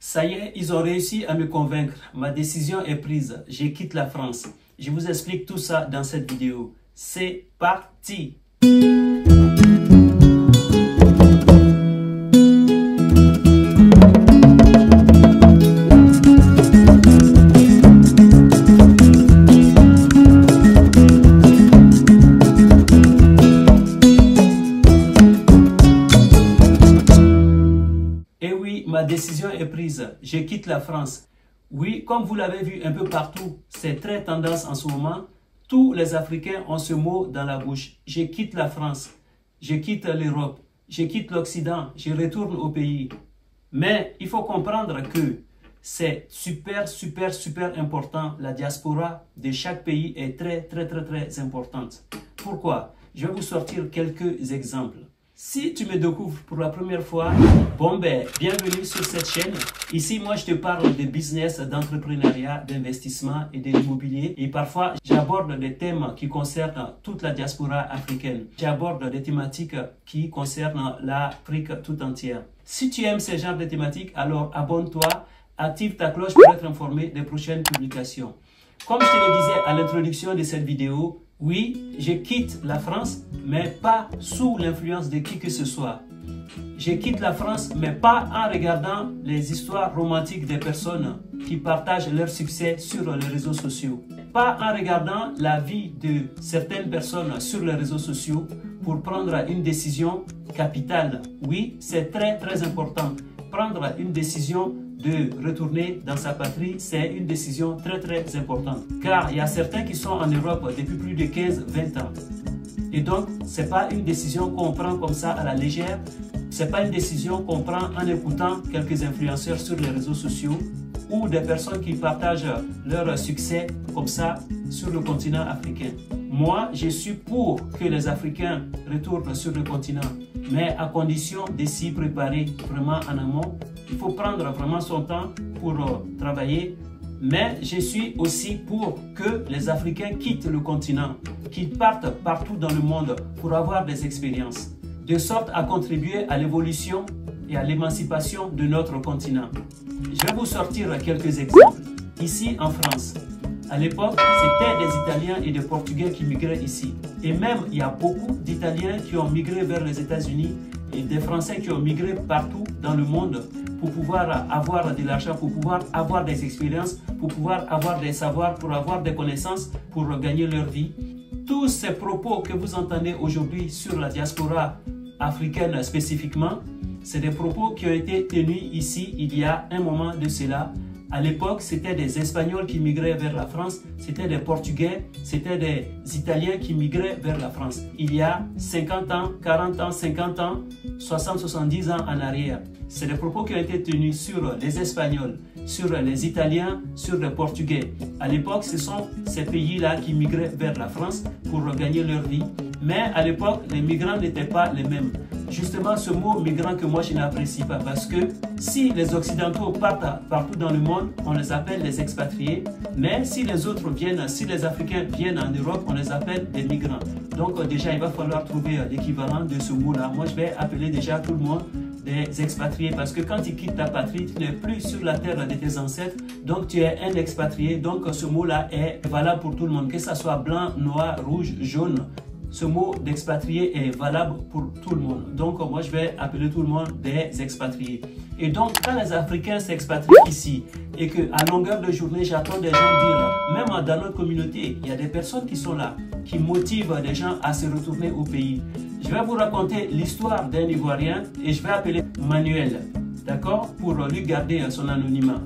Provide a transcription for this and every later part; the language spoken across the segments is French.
Ça y est, ils ont réussi à me convaincre. Ma décision est prise. Je quitte la France. Je vous explique tout ça dans cette vidéo. C'est parti! Et oui, ma décision est prise. Je quitte la France. Oui, comme vous l'avez vu un peu partout, c'est très tendance en ce moment. Tous les Africains ont ce mot dans la bouche. Je quitte la France. Je quitte l'Europe. Je quitte l'Occident. Je retourne au pays. Mais il faut comprendre que c'est super important. La diaspora de chaque pays est très importante. Pourquoi? Je vais vous sortir quelques exemples. Si tu me découvres pour la première fois, bon ben, bienvenue sur cette chaîne. Ici, moi, je te parle de business, d'entrepreneuriat, d'investissement et de l'immobilier. Et parfois, j'aborde des thèmes qui concernent toute la diaspora africaine. J'aborde des thématiques qui concernent l'Afrique tout entière. Si tu aimes ce genre de thématiques, alors abonne-toi, active ta cloche pour être informé des prochaines publications. Comme je te le disais à l'introduction de cette vidéo, oui, je quitte la France, mais pas sous l'influence de qui que ce soit. Je quitte la France, mais pas en regardant les histoires romantiques des personnes qui partagent leur succès sur les réseaux sociaux. Pas en regardant la vie de certaines personnes sur les réseaux sociaux pour prendre une décision capitale. Oui, c'est très important. Prendre une décision de retourner dans sa patrie, c'est une décision très importante. Car il y a certains qui sont en Europe depuis plus de 15-20 ans. Et donc, ce n'est pas une décision qu'on prend comme ça à la légère. Ce n'est pas une décision qu'on prend en écoutant quelques influenceurs sur les réseaux sociaux ou des personnes qui partagent leur succès comme ça sur le continent africain. Moi, je suis pour que les Africains retournent sur le continent, mais à condition de s'y préparer vraiment en amont. Il faut prendre vraiment son temps pour travailler, mais je suis aussi pour que les Africains quittent le continent, qu'ils partent partout dans le monde pour avoir des expériences, de sorte à contribuer à l'évolution et à l'émancipation de notre continent. Je vais vous sortir quelques exemples. Ici en France, à l'époque, c'était des Italiens et des Portugais qui migraient ici. Et même, il y a beaucoup d'Italiens qui ont migré vers les États-Unis et des Français qui ont migré partout dans le monde pour pouvoir avoir de l'argent, pour pouvoir avoir des expériences, pour pouvoir avoir des savoirs, pour avoir des connaissances, pour gagner leur vie. Tous ces propos que vous entendez aujourd'hui sur la diaspora africaine spécifiquement, c'est des propos qui ont été tenus ici il y a un moment de cela. À l'époque, c'était des Espagnols qui migraient vers la France, c'était des Portugais, c'était des Italiens qui migraient vers la France. Il y a 50 ans, 40 ans, 50 ans, 60, 70 ans en arrière. C'est des propos qui ont été tenus sur les Espagnols, sur les Italiens, sur les Portugais. À l'époque, ce sont ces pays-là qui migraient vers la France pour gagner leur vie. Mais à l'époque, les migrants n'étaient pas les mêmes. Justement, ce mot migrant que moi je n'apprécie pas, parce que si les Occidentaux partent partout dans le monde, on les appelle les expatriés, mais si les autres viennent, si les Africains viennent en Europe, on les appelle des migrants. Donc déjà, il va falloir trouver l'équivalent de ce mot-là. Moi, je vais appeler déjà tout le monde des expatriés, parce que quand tu quittes ta patrie, tu n'es plus sur la terre de tes ancêtres, donc tu es un expatrié. Donc ce mot-là est valable pour tout le monde, que ce soit blanc, noir, rouge, jaune. Ce mot d'expatrié est valable pour tout le monde. Donc, moi, je vais appeler tout le monde des expatriés. Et donc, quand les Africains s'expatrient ici et qu'à longueur de journée, j'entends des gens dire, même dans notre communauté, il y a des personnes qui sont là, qui motivent des gens à se retourner au pays. Je vais vous raconter l'histoire d'un Ivoirien et je vais appeler Manuel, d'accord, pour lui garder son anonymat.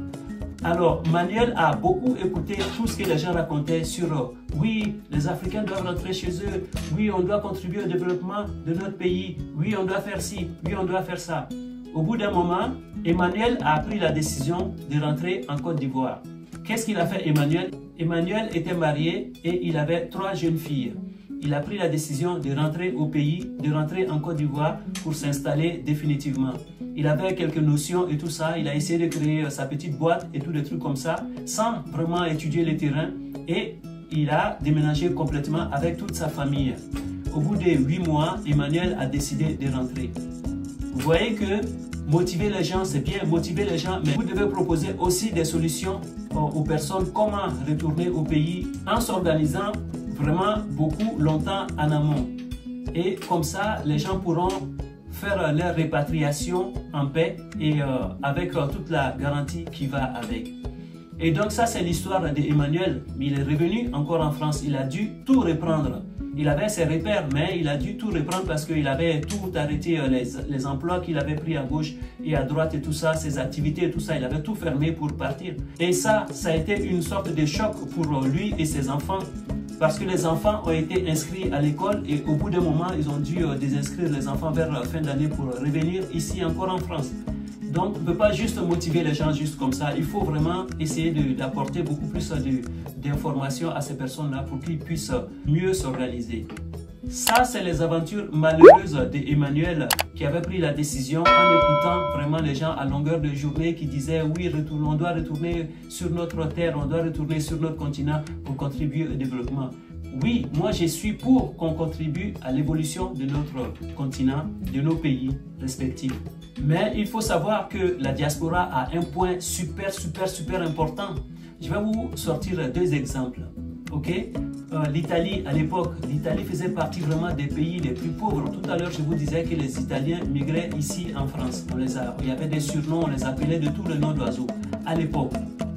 Alors, Manuel a beaucoup écouté tout ce que les gens racontaient sur oui, les Africains doivent rentrer chez eux, oui, on doit contribuer au développement de notre pays, oui, on doit faire ci, oui, on doit faire ça. Au bout d'un moment, Emmanuel a pris la décision de rentrer en Côte d'Ivoire. Qu'est-ce qu'il a fait, Emmanuel? Emmanuel était marié et il avait 3 jeunes filles. Il a pris la décision de rentrer au pays, de rentrer en Côte d'Ivoire pour s'installer définitivement. Il avait quelques notions et tout ça, il a essayé de créer sa petite boîte et tous des trucs comme ça, sans vraiment étudier le terrain, et il a déménagé complètement avec toute sa famille. Au bout de 8 mois, Emmanuel a décidé de rentrer. Vous voyez que motiver les gens, c'est bien, motiver les gens, mais vous devez proposer aussi des solutions aux personnes, comment retourner au pays en s'organisant vraiment beaucoup longtemps en amont. Et comme ça, les gens pourront faire leur répatriation en paix et avec toute la garantie qui va avec. Et donc ça, c'est l'histoire d'Emmanuel. Il est revenu encore en France, il a dû tout reprendre. Il avait ses repères, mais il a dû tout reprendre parce qu'il avait tout arrêté, les emplois qu'il avait pris à gauche et à droite et tout ça, ses activités et tout ça, il avait tout fermé pour partir. Et ça a été une sorte de choc pour lui et ses enfants. Parce que les enfants ont été inscrits à l'école et au bout d'un moment, ils ont dû désinscrire les enfants vers la fin d'année pour revenir ici encore en France. Donc, on ne peut pas juste motiver les gens juste comme ça. Il faut vraiment essayer d'apporter beaucoup plus d'informations à ces personnes-là pour qu'ils puissent mieux s'organiser. Ça, c'est les aventures malheureuses d'Emmanuel qui avait pris la décision en écoutant vraiment les gens à longueur de journée qui disaient oui, on doit retourner sur notre terre, on doit retourner sur notre continent pour contribuer au développement. Oui, moi je suis pour qu'on contribue à l'évolution de notre continent, de nos pays respectifs. Mais il faut savoir que la diaspora a un point super important. Je vais vous sortir deux exemples. Ok, l'Italie à l'époque, l'Italie faisait partie vraiment des pays les plus pauvres. Tout à l'heure, je vous disais que les Italiens migraient ici en France. Il y avait des surnoms, on les appelait de tous les noms d'oiseaux à l'époque.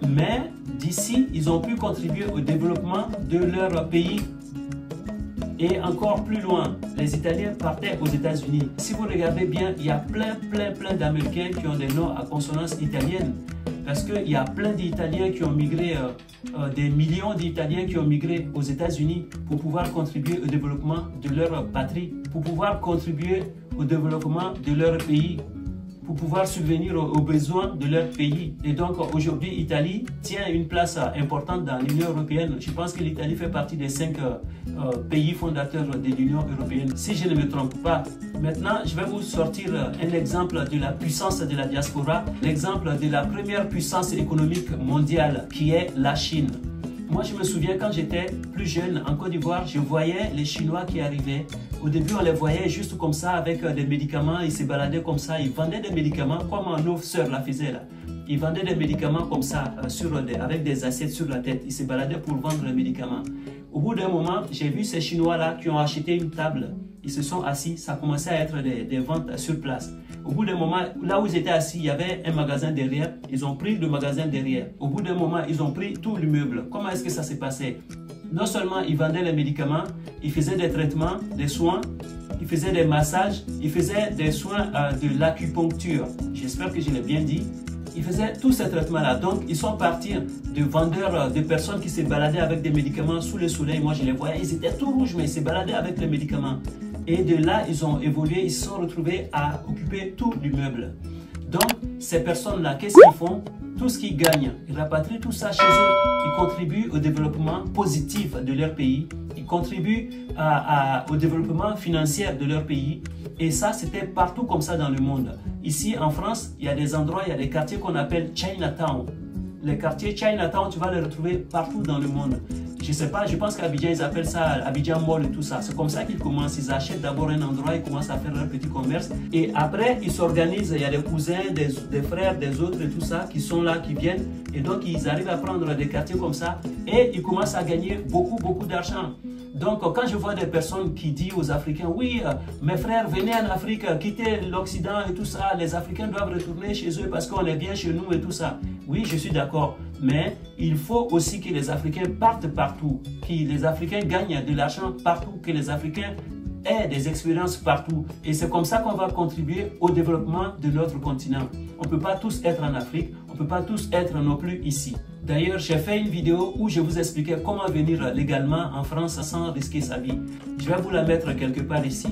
Mais d'ici, ils ont pu contribuer au développement de leur pays. Et encore plus loin, les Italiens partaient aux États-Unis. Si vous regardez bien, il y a plein d'Américains qui ont des noms à consonance italienne. Parce qu'il y a plein d'Italiens qui ont migré, des millions d'Italiens qui ont migré aux États-Unis pour pouvoir contribuer au développement de leur patrie, pour pouvoir contribuer au développement de leur pays, pour pouvoir subvenir aux besoins de leur pays. Et donc aujourd'hui, l'Italie tient une place importante dans l'Union européenne. Je pense que l'Italie fait partie des 5 pays fondateurs de l'Union européenne, si je ne me trompe pas. Maintenant, je vais vous sortir un exemple de la puissance de la diaspora, l'exemple de la première puissance économique mondiale qui est la Chine. Moi, je me souviens quand j'étais plus jeune en Côte d'Ivoire, je voyais les Chinois qui arrivaient. Au début, on les voyait juste comme ça avec des médicaments. Ils se baladaient comme ça. Ils vendaient des médicaments comme nos sœurs la faisaient là. Ils vendaient des médicaments comme ça avec des assiettes sur la tête. Ils se baladaient pour vendre les médicaments. Au bout d'un moment, j'ai vu ces Chinois-là qui ont acheté une table. Ils se sont assis. Ça commençait à être des ventes sur place. Au bout d'un moment, là où ils étaient assis, il y avait un magasin derrière. Ils ont pris le magasin derrière. Au bout d'un moment, ils ont pris tout l'immeuble. Comment est-ce que ça s'est passé? Non seulement ils vendaient les médicaments, ils faisaient des traitements, des soins, ils faisaient des massages, ils faisaient des soins de l'acupuncture. J'espère que je l'ai bien dit. Ils faisaient tous ces traitements-là. Donc, ils sont partis de vendeurs, de personnes qui se baladaient avec des médicaments sous le soleil. Moi, je les voyais, ils étaient tout rouges, mais ils se baladaient avec les médicaments. Et de là, ils ont évolué, ils se sont retrouvés à occuper tout l'immeuble. Donc, ces personnes-là, qu'est-ce qu'ils font? Tout ce qu'ils gagnent, ils rapatrient tout ça chez eux. Ils contribuent au développement positif de leur pays. Ils contribuent au développement financier de leur pays. Et ça, c'était partout comme ça dans le monde. Ici, en France, il y a des endroits, il y a des quartiers qu'on appelle Chinatown. Les quartiers Chinatown, tu vas les retrouver partout dans le monde. Je sais pas, je pense qu'à Abidjan, ils appellent ça Abidjan Mall et tout ça. C'est comme ça qu'ils commencent. Ils achètent d'abord un endroit, ils commencent à faire leur petit commerce. Et après, ils s'organisent. Il y a des cousins, des frères, des autres et tout ça qui sont là, qui viennent. Et donc, ils arrivent à prendre des quartiers comme ça. Et ils commencent à gagner beaucoup d'argent. Donc, quand je vois des personnes qui disent aux Africains, oui, mes frères, venez en Afrique, quittez l'Occident et tout ça, les Africains doivent retourner chez eux parce qu'on est bien chez nous et tout ça. Oui, je suis d'accord. Mais il faut aussi que les Africains partent partout, que les Africains gagnent de l'argent partout, que les Africains aient des expériences partout. Et c'est comme ça qu'on va contribuer au développement de notre continent. On ne peut pas tous être en Afrique, on ne peut pas tous être non plus ici. D'ailleurs, j'ai fait une vidéo où je vous expliquais comment venir légalement en France sans risquer sa vie. Je vais vous la mettre quelque part ici.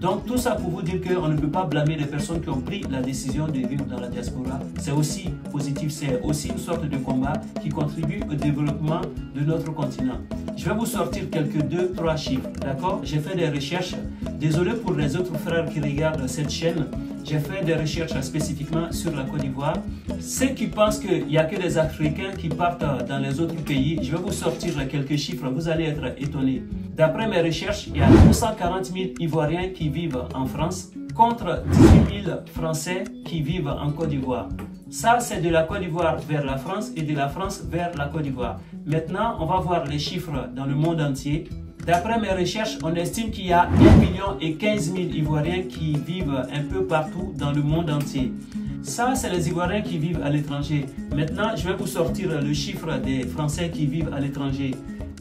Donc tout ça pour vous dire qu'on ne peut pas blâmer les personnes qui ont pris la décision de vivre dans la diaspora. C'est aussi positif, c'est aussi une sorte de combat qui contribue au développement de notre continent. Je vais vous sortir quelques 2-3 chiffres, d'accord? J'ai fait des recherches. Désolé pour les autres frères qui regardent cette chaîne. J'ai fait des recherches spécifiquement sur la Côte d'Ivoire. Ceux qui pensent qu'il n'y a que des Africains qui partent dans les autres pays, je vais vous sortir quelques chiffres, vous allez être étonnés. D'après mes recherches, il y a 240 000 Ivoiriens qui vivent en France. contre 18 000 Français qui vivent en Côte d'Ivoire. Ça, c'est de la Côte d'Ivoire vers la France et de la France vers la Côte d'Ivoire. Maintenant, on va voir les chiffres dans le monde entier. D'après mes recherches, on estime qu'il y a 1,15 million Ivoiriens qui vivent un peu partout dans le monde entier. Ça, c'est les Ivoiriens qui vivent à l'étranger. Maintenant, je vais vous sortir le chiffre des Français qui vivent à l'étranger.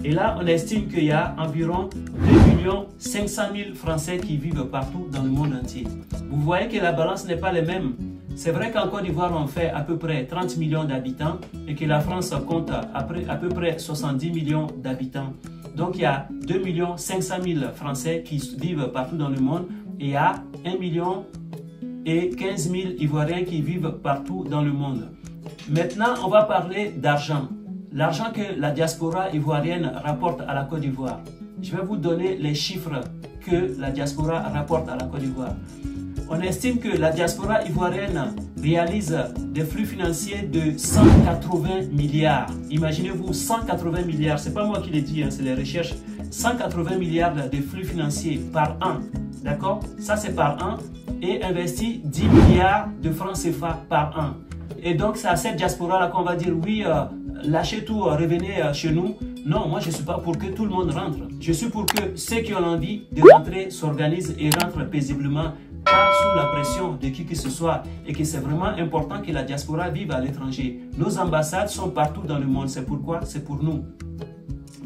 Et là, on estime qu'il y a environ 2 500 000 Français qui vivent partout dans le monde entier. Vous voyez que la balance n'est pas la même. C'est vrai qu'en Côte d'Ivoire, on fait à peu près 30 millions d'habitants et que la France compte à peu près 70 millions d'habitants. Donc, il y a 2 500 000 Français qui vivent partout dans le monde et il y a 1,15 million Ivoiriens qui vivent partout dans le monde. Maintenant, on va parler d'argent. L'argent que la diaspora ivoirienne rapporte à la Côte d'Ivoire. Je vais vous donner les chiffres que la diaspora rapporte à la Côte d'Ivoire. On estime que la diaspora ivoirienne réalise des flux financiers de 180 milliards. Imaginez-vous, 180 milliards, c'est pas moi qui l'ai dit, hein, c'est les recherches. 180 milliards de flux financiers par an, d'accord? Ça c'est par an, et investit 10 milliards de francs CFA par an. Et donc c'est à cette diaspora-là qu'on va dire, oui, lâchez tout, revenez chez nous. Non, moi je ne suis pas pour que tout le monde rentre. Je suis pour que ceux qui ont envie de rentrer s'organisent et rentrent paisiblement, pas sous la pression de qui que ce soit, et que c'est vraiment important que la diaspora vive à l'étranger. Nos ambassades sont partout dans le monde, c'est pourquoi? C'est pour nous.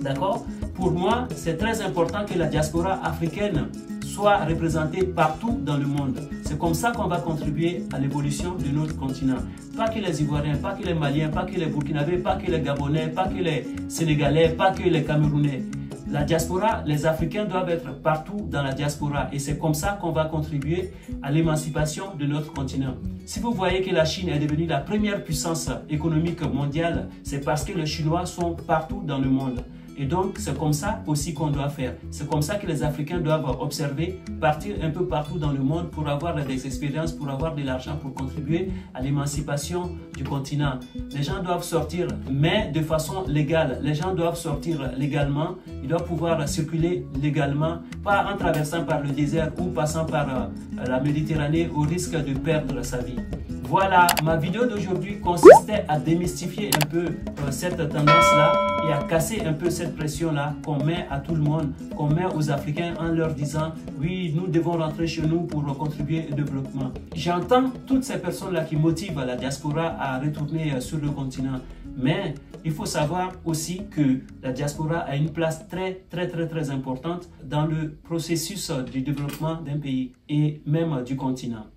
D'accord? Pour moi, c'est très important que la diaspora africaine soit représentée partout dans le monde. C'est comme ça qu'on va contribuer à l'évolution de notre continent. Pas que les Ivoiriens, pas que les Maliens, pas que les Burkinabés, pas que les Gabonais, pas que les Sénégalais, pas que les Camerounais. La diaspora, les Africains doivent être partout dans la diaspora et c'est comme ça qu'on va contribuer à l'émancipation de notre continent. Si vous voyez que la Chine est devenue la première puissance économique mondiale, c'est parce que les Chinois sont partout dans le monde. Et donc, c'est comme ça aussi qu'on doit faire. C'est comme ça que les Africains doivent observer, partir un peu partout dans le monde pour avoir des expériences, pour avoir de l'argent, pour contribuer à l'émancipation du continent. Les gens doivent sortir, mais de façon légale. Les gens doivent sortir légalement. Ils doivent pouvoir circuler légalement, pas en traversant par le désert ou passant par la Méditerranée au risque de perdre sa vie. Voilà, ma vidéo d'aujourd'hui consistait à démystifier un peu cette tendance-là et à casser un peu cette pression-là qu'on met à tout le monde, qu'on met aux Africains en leur disant « Oui, nous devons rentrer chez nous pour contribuer au développement ». J'entends toutes ces personnes-là qui motivent la diaspora à retourner sur le continent. Mais il faut savoir aussi que la diaspora a une place très importante dans le processus du développement d'un pays et même du continent.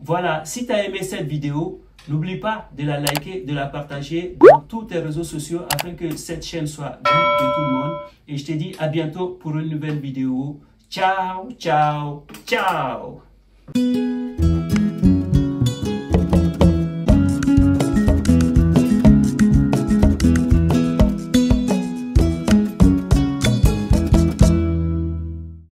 Voilà, si tu as aimé cette vidéo, n'oublie pas de la liker, de la partager dans tous tes réseaux sociaux afin que cette chaîne soit vue de tout le monde. Et je te dis à bientôt pour une nouvelle vidéo. Ciao, ciao, ciao!